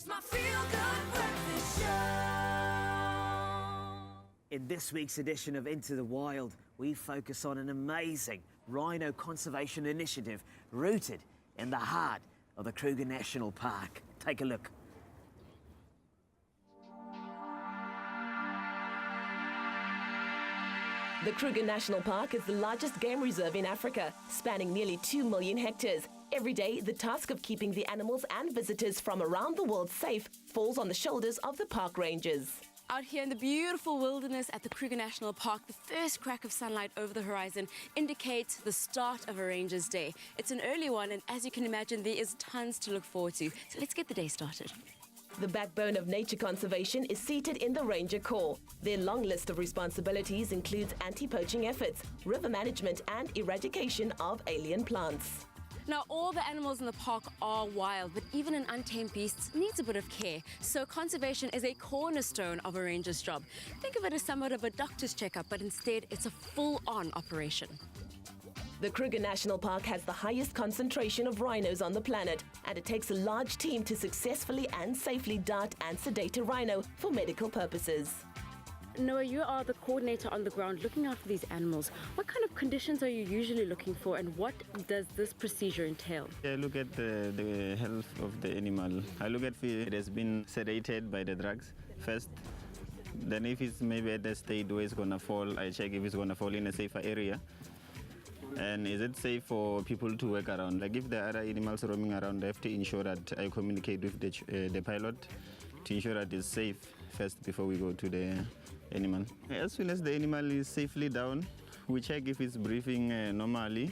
It's my feel-good breakfast show. In this week's edition of Into the Wild, we focus on an amazing rhino conservation initiative rooted in the heart of the Kruger National Park. Take a look. The Kruger National Park is the largest game reserve in Africa, spanning nearly 2 million hectares. Every day, the task of keeping the animals and visitors from around the world safe falls on the shoulders of the park rangers. Out here in the beautiful wilderness at the Kruger National Park, the first crack of sunlight over the horizon indicates the start of a ranger's day. It's an early one, and as you can imagine, there is tons to look forward to. So let's get the day started. The backbone of nature conservation is seated in the Ranger Corps. Their long list of responsibilities includes anti-poaching efforts, river management and eradication of alien plants. Now, all the animals in the park are wild, but even an untamed beast needs a bit of care. So conservation is a cornerstone of a ranger's job. Think of it as somewhat of a doctor's checkup, but instead it's a full-on operation. The Kruger National Park has the highest concentration of rhinos on the planet, and it takes a large team to successfully and safely dart and sedate a rhino for medical purposes. Noah, you are the coordinator on the ground looking after these animals. What kind of conditions are you usually looking for, and what does this procedure entail? I look at the health of the animal. I look at if it has been sedated by the drugs first. Then if it's maybe at the state where it's going to fall, I check if it's going to fall in a safer area. And is it safe for people to work around? Like if there are other animals roaming around, I have to ensure that I communicate with the pilot to ensure that it's safe first before we go to the animal. As soon as the animal is safely down, we check if it's breathing normally.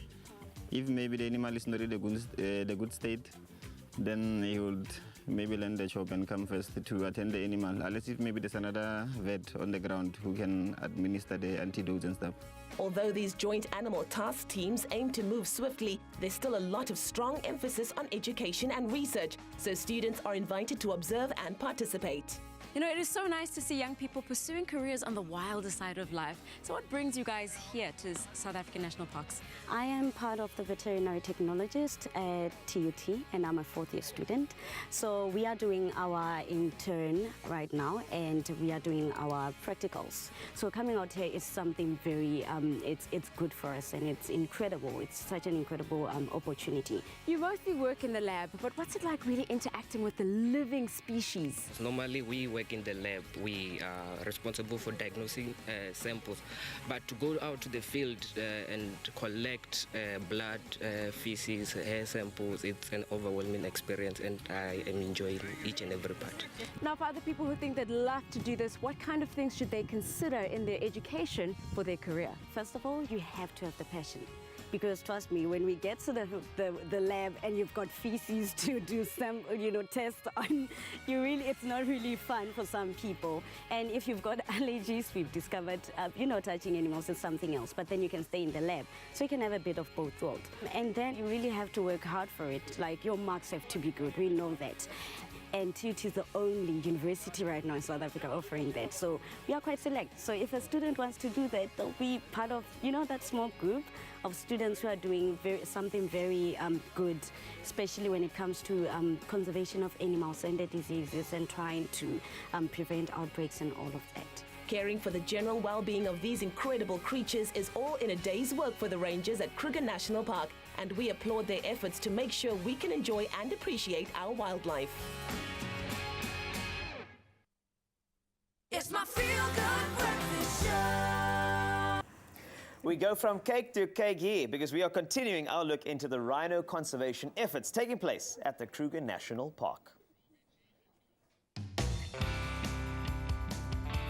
If maybe the animal is not in the good state, then he would maybe land the chop and come first to attend the animal, unless if maybe there's another vet on the ground who can administer the antidotes and stuff. Although these joint animal task teams aim to move swiftly, there's still a lot of strong emphasis on education and research, so students are invited to observe and participate. You know, it is so nice to see young people pursuing careers on the wilder side of life. So what brings you guys here to South African National Parks? I am part of the veterinary technologist at TUT, and I'm a fourth-year student. So we are doing our intern right now, and we are doing our practicals. So coming out here is something very, it's good for us, and it's incredible. It's such an incredible opportunity. You mostly work in the lab, but what's it like really interacting with the living species? Normally we work in the lab. We are responsible for diagnosing samples, but to go out to the field and collect blood, feces, hair samples, it's an overwhelming experience, and I am enjoying each and every part. Now, for other people who think they'd love to do this, what kind of things should they consider in their education for their career? First of all, you have to have the passion. Because trust me, when we get to the lab and you've got feces to do some, test on, it's not really fun for some people. And if you've got allergies, we've discovered, touching animals is something else. But then you can stay in the lab, so you can have a bit of both worlds. And then you really have to work hard for it. Like your marks have to be good. We know that. And TUT is the only university right now in South Africa offering that. So we are quite select. So if a student wants to do that, they'll be part of, that small group of students who are doing something very good, especially when it comes to conservation of animals and their diseases and trying to prevent outbreaks and all of that. Caring for the general well-being of these incredible creatures is all in a day's work for the rangers at Kruger National Park, and we applaud their efforts to make sure we can enjoy and appreciate our wildlife. It's my feel-good breakfast show. We go from cake to cake here because we are continuing our look into the rhino conservation efforts taking place at the Kruger National Park.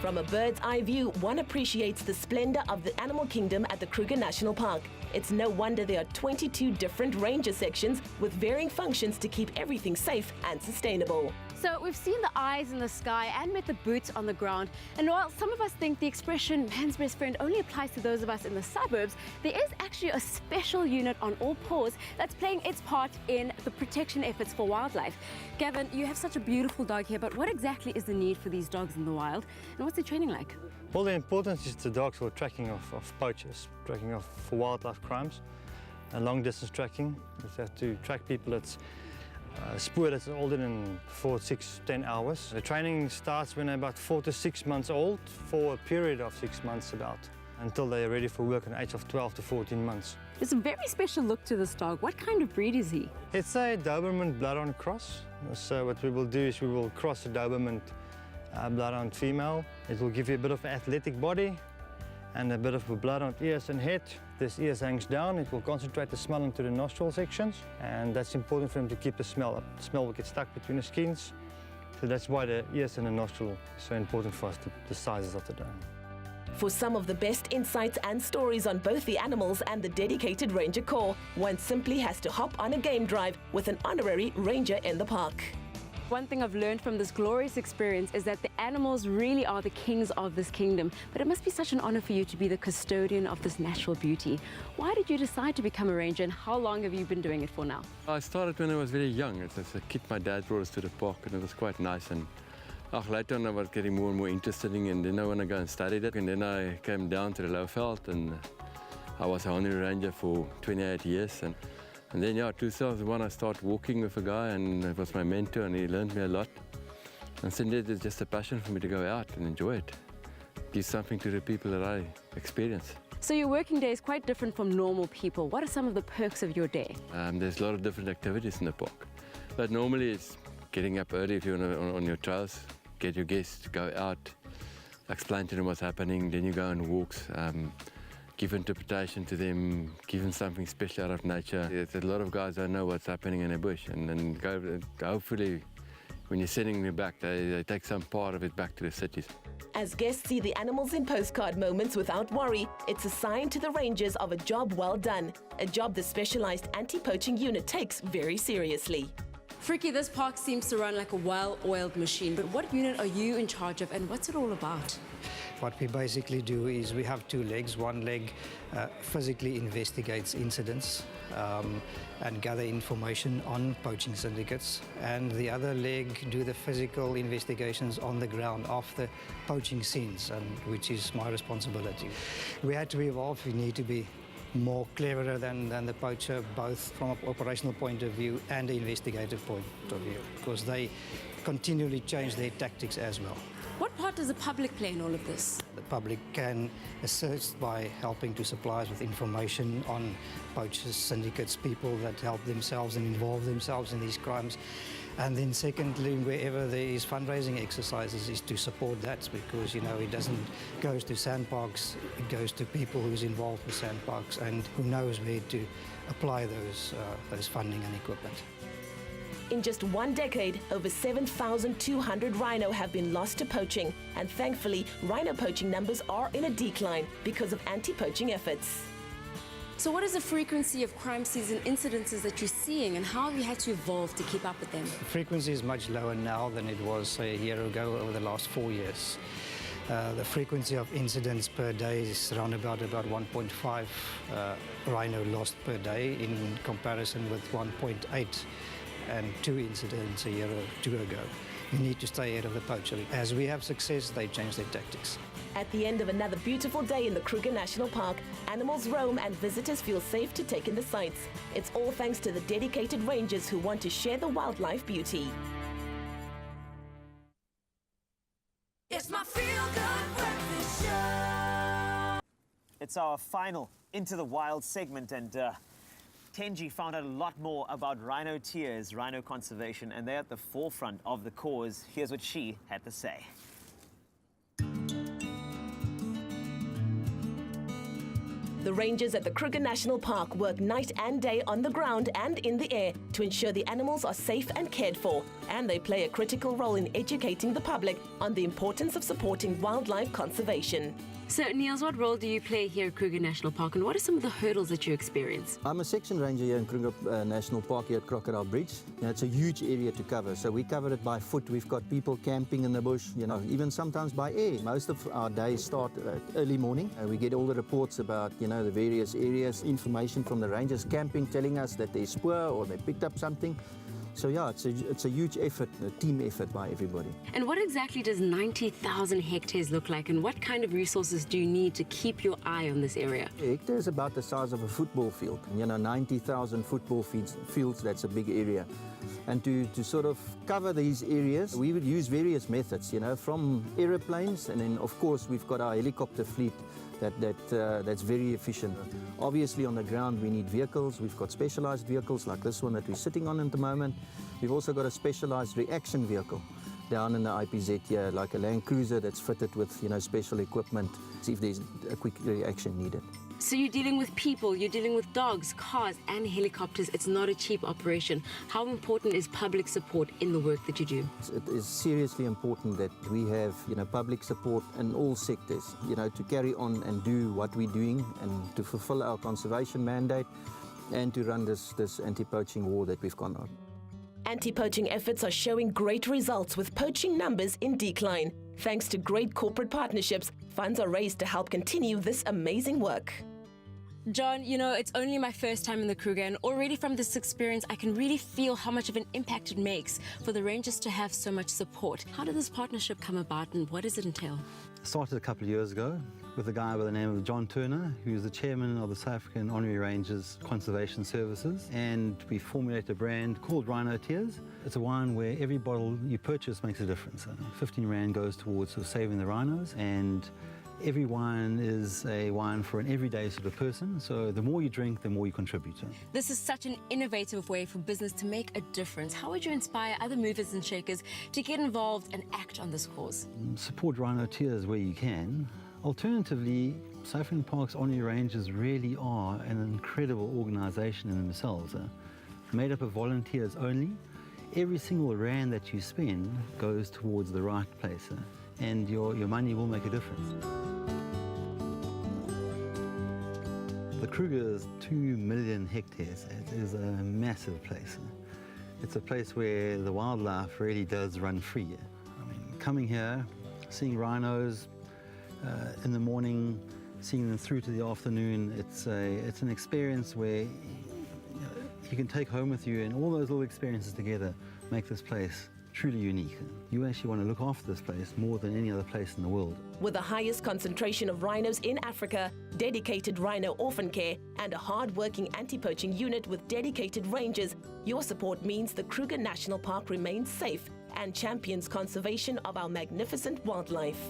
From a bird's eye view, one appreciates the splendor of the animal kingdom at the Kruger National Park. It's no wonder there are 22 different ranger sections with varying functions to keep everything safe and sustainable. So we've seen the eyes in the sky and met the boots on the ground. And while some of us think the expression man's best friend only applies to those of us in the suburbs, there is actually a special unit on all paws that's playing its part in the protection efforts for wildlife. Gavin, you have such a beautiful dog here, but what exactly is the need for these dogs in the wild? And what's the training like? Well, the importance is the dogs for tracking of poachers, tracking of for wildlife crimes, and long-distance tracking. If they have to track people, it's spoor that's older than 4, 6, 10 hours. The training starts when they're about 4 to 6 months old for a period of 6 months about, until they're ready for work at the age of 12 to 14 months. There's a very special look to this dog. What kind of breed is he? It's a Doberman Bloodhound cross. So what we will do is we will cross a Doberman Bloodhound female. It will give you a bit of an athletic body and a bit of a Bloodhound ears and head. This ears hangs down. It will concentrate the smell into the nostril sections, and that's important for him to keep the smell up. The smell will get stuck between the skins. So that's why the ears and the nostril is so important for us, the sizes of the dog. For some of the best insights and stories on both the animals and the dedicated Ranger Corps, one simply has to hop on a game drive with an honorary ranger in the park. One thing I've learned from this glorious experience is that the animals really are the kings of this kingdom, but it must be such an honor for you to be the custodian of this natural beauty. Why did you decide to become a ranger, and how long have you been doing it for now? I started when I was very young. As a kid, my dad brought us to the park, and it was quite nice. And later on I was getting more and more interested in it, and then I went to go and studied it. And then I came down to the Lowveld, and I was a honorary ranger for 28 years. And then, 2001, I started walking with a guy, and he was my mentor, and he learned me a lot. And since then, it's just a passion for me to go out and enjoy it, give something to the people that I experience. So your working day is quite different from normal people. What are some of the perks of your day? There's a lot of different activities in the park. But normally it's getting up early if you're on your trails, get your guests to go out, explain to them what's happening, then you go on walks, give interpretation to them, give them something special out of nature. There's a lot of guys don't know what's happening in the bush, and then hopefully when you're sending them back, they take some part of it back to the cities. As guests see the animals in postcard moments without worry, it's a sign to the rangers of a job well done, a job the specialized anti-poaching unit takes very seriously. Freaky, this park seems to run like a well-oiled machine, but what unit are you in charge of, and what's it all about? What we basically do is we have two legs. One leg physically investigates incidents and gather information on poaching syndicates, and the other leg do the physical investigations on the ground of the poaching scenes, and which is my responsibility. We had to evolve. We need to be more cleverer than the poacher, both from an operational point of view and an investigative point of view, because they continually change their tactics as well. What part does the public play in all of this? The public can assist by helping to supply us with information on poachers, syndicates, people that help themselves and involve themselves in these crimes. And then secondly, wherever there is fundraising exercises, is to support that, because, it doesn't go to sandparks, it goes to people who's involved with sandparks and who knows where to apply those funding and equipment. In just one decade, over 7,200 rhino have been lost to poaching, and thankfully, rhino poaching numbers are in a decline because of anti-poaching efforts. So what is the frequency of crime season incidences that you're seeing, and how have you had to evolve to keep up with them? The frequency is much lower now than it was, say, a year ago over the last 4 years. The frequency of incidents per day is around about 1.5 rhino lost per day, in comparison with 1.8 and 2 incidents a year or two ago. You need to stay ahead of the poacher. As we have success, they change their tactics. At the end of another beautiful day in the Kruger National Park, animals roam and visitors feel safe to take in the sights. It's all thanks to the dedicated rangers who want to share the wildlife beauty. It's my feel-good breakfast show. It's our final Into the Wild segment, and Tenji found out a lot more about rhino tears, rhino conservation, and they're at the forefront of the cause. Here's what she had to say. The rangers at the Kruger National Park work night and day on the ground and in the air to ensure the animals are safe and cared for, and they play a critical role in educating the public on the importance of supporting wildlife conservation. So, Niels, what role do you play here at Kruger National Park, and what are some of the hurdles that you experience? I'm a section ranger here in Kruger National Park here at Crocodile Bridge. It's a huge area to cover, so we cover it by foot. We've got people camping in the bush, even sometimes by air. Most of our days start early morning. We get all the reports about, the various areas, information from the rangers camping, telling us that there's spoor or they picked up something. So yeah, it's a huge effort, a team effort by everybody. And what exactly does 90,000 hectares look like, and what kind of resources do you need to keep your eye on this area? A hectare is about the size of a football field. 90,000 football fields, that's a big area. And to sort of cover these areas, we would use various methods, from aeroplanes, and then of course we've got our helicopter fleet that's very efficient. Obviously on the ground we need vehicles. We've got specialized vehicles like this one that we're sitting on at the moment. We've also got a specialized reaction vehicle down in the IPZ here, like a Land Cruiser that's fitted with special equipment if there's a quick reaction needed. So you're dealing with people, you're dealing with dogs, cars and helicopters. It's not a cheap operation. How important is public support in the work that you do? It is seriously important that we have public support in all sectors, to carry on and do what we're doing and to fulfill our conservation mandate and to run this anti-poaching war that we've gone on. Anti-poaching efforts are showing great results with poaching numbers in decline. Thanks to great corporate partnerships, funds are raised to help continue this amazing work. John, it's only my first time in the Kruger, and already from this experience, I can really feel how much of an impact it makes for the rangers to have so much support. How did this partnership come about, and what does it entail? Started a couple of years ago with a guy by the name of John Turner, who's the chairman of the South African Honorary Rangers Conservation Services, and we formulated a brand called Rhino Tears. It's a wine where every bottle you purchase makes a difference. 15 Rand goes towards saving the rhinos, and every wine is a wine for an everyday sort of person, so the more you drink, the more you contribute. This is such an innovative way for business to make a difference. How would you inspire other movers and shakers to get involved and act on this cause? Support Rhino Tears where you can. Alternatively, South African Parks Honorary Rangers really are an incredible organisation in themselves, made up of volunteers only. Every single rand that you spend goes towards the right place, and your money will make a difference. The Kruger is 2 million hectares. It is a massive place. It's a place where the wildlife really does run free. Coming here, seeing rhinos in the morning, seeing them through to the afternoon, it's an experience where you can take home with you, and all those little experiences together make this place truly unique. You actually want to look after this place more than any other place in the world. With the highest concentration of rhinos in Africa, dedicated rhino orphan care, and a hard-working anti-poaching unit with dedicated rangers, your support means the Kruger National Park remains safe and champions conservation of our magnificent wildlife.